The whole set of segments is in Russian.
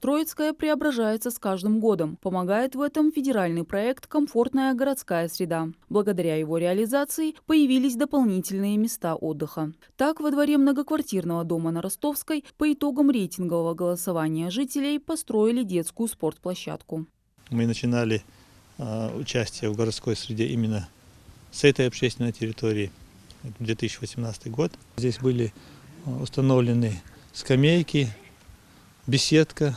Троицкая преображается с каждым годом. Помогает в этом федеральный проект «Комфортная городская среда». Благодаря его реализации появились дополнительные места отдыха. Так, во дворе многоквартирного дома на Ростовской по итогам рейтингового голосования жителей построили детскую спортплощадку. Мы начинали участие в городской среде именно с этой общественной территории. Это 2018 год. Здесь были установлены скамейки, беседка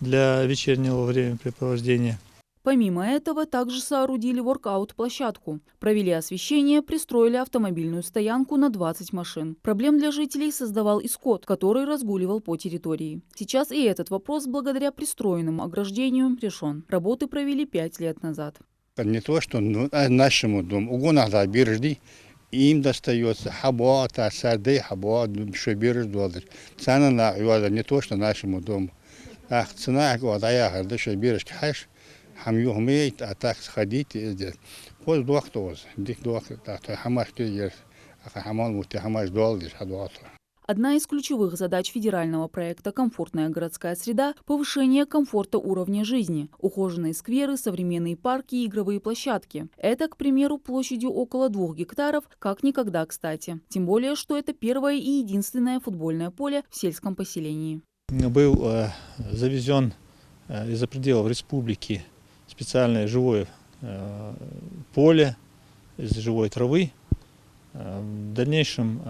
для вечернего времяпрепровождения. Помимо этого, также соорудили воркаут-площадку. Провели освещение, пристроили автомобильную стоянку на 20 машин. Проблем для жителей создавал и скот, который разгуливал по территории. Сейчас и этот вопрос, благодаря пристроенному ограждению, решен. Работы провели 5 лет назад. Не то, что нашему дому. Угонах биржди, им достается хабота, сады, хабот, что биржди. Цена на не то, что нашему дому. Ах, цена, я что биржди хаш. هم يوميت أتاك خديت كل دوقت وز ديك دوقت حماش كير حمال مت حماش دول حدوات. Одна из ключевых задач федерального проекта «Комфортная городская среда» – повышение комфорта уровня жизни. Ухоженные скверы, современные парки и игровые площадки. Это, к примеру, площадью около 2 гектаров, как никогда кстати. Тем более, что это первое и единственное футбольное поле в сельском поселении. Был завезен из-за пределов республики специальное живое поле из живой травы. В дальнейшем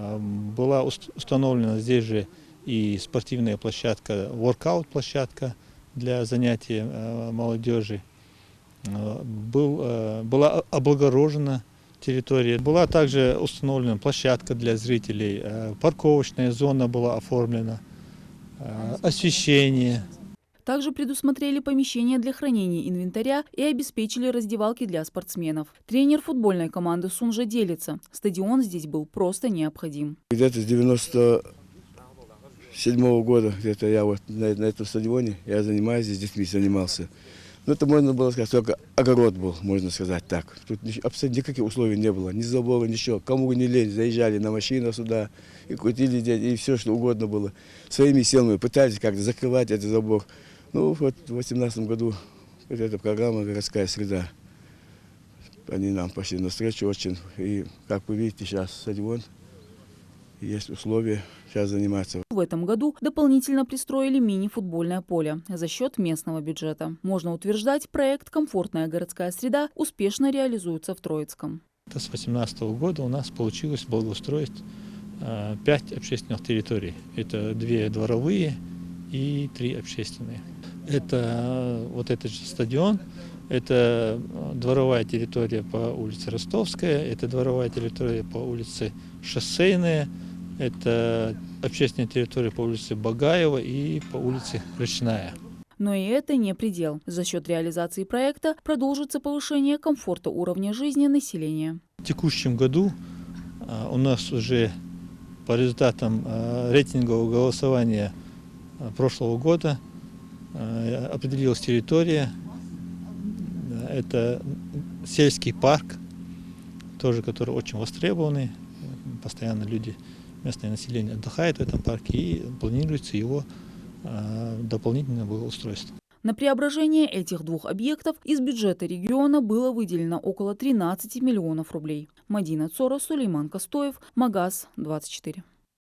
была установлена здесь же и спортивная площадка, воркаут-площадка для занятий молодежи. Была облагорожена территория. Была также установлена площадка для зрителей, парковочная зона была оформлена, освещение. Также предусмотрели помещения для хранения инвентаря и обеспечили раздевалки для спортсменов. Тренер футбольной команды Сунжа делится. Стадион здесь был просто необходим. Где-то с 97-го года где-то я вот на этом стадионе, я занимаюсь здесь, детьми занимался. Но это можно было сказать, только огород был, можно сказать так. Тут абсолютно никаких условий не было, ни забора, ничего. Кому не лень, заезжали на машину сюда и крутили здесь, и все, что угодно было. Своими силами пытались как-то закрывать этот забор. Ну вот в 2018 году вот эта программа «Городская среда». Они нам пошли навстречу очень. И как вы видите, сейчас стадион, есть условия сейчас заниматься. В этом году дополнительно пристроили мини-футбольное поле за счет местного бюджета. Можно утверждать, проект «Комфортная городская среда» успешно реализуется в Троицком. С 2018 года у нас получилось благоустроить 5 общественных территорий. Это 2 дворовые и 3 общественные. Это вот этот же стадион, это дворовая территория по улице Ростовская, это дворовая территория по улице Шоссейная, это общественная территория по улице Багаева и по улице Речная. Но и это не предел. За счет реализации проекта продолжится повышение комфорта уровня жизни населения. В текущем году у нас уже по результатам рейтингового голосования прошлого года определилась территория. Это сельский парк, тоже который очень востребованный. Постоянно люди, местное население отдыхает в этом парке, и планируется его дополнительное благоустройство. На преображение этих 2 объектов из бюджета региона было выделено около 13 миллионов рублей. Мадина Цора, Сулейман Костоев, Магаз 24.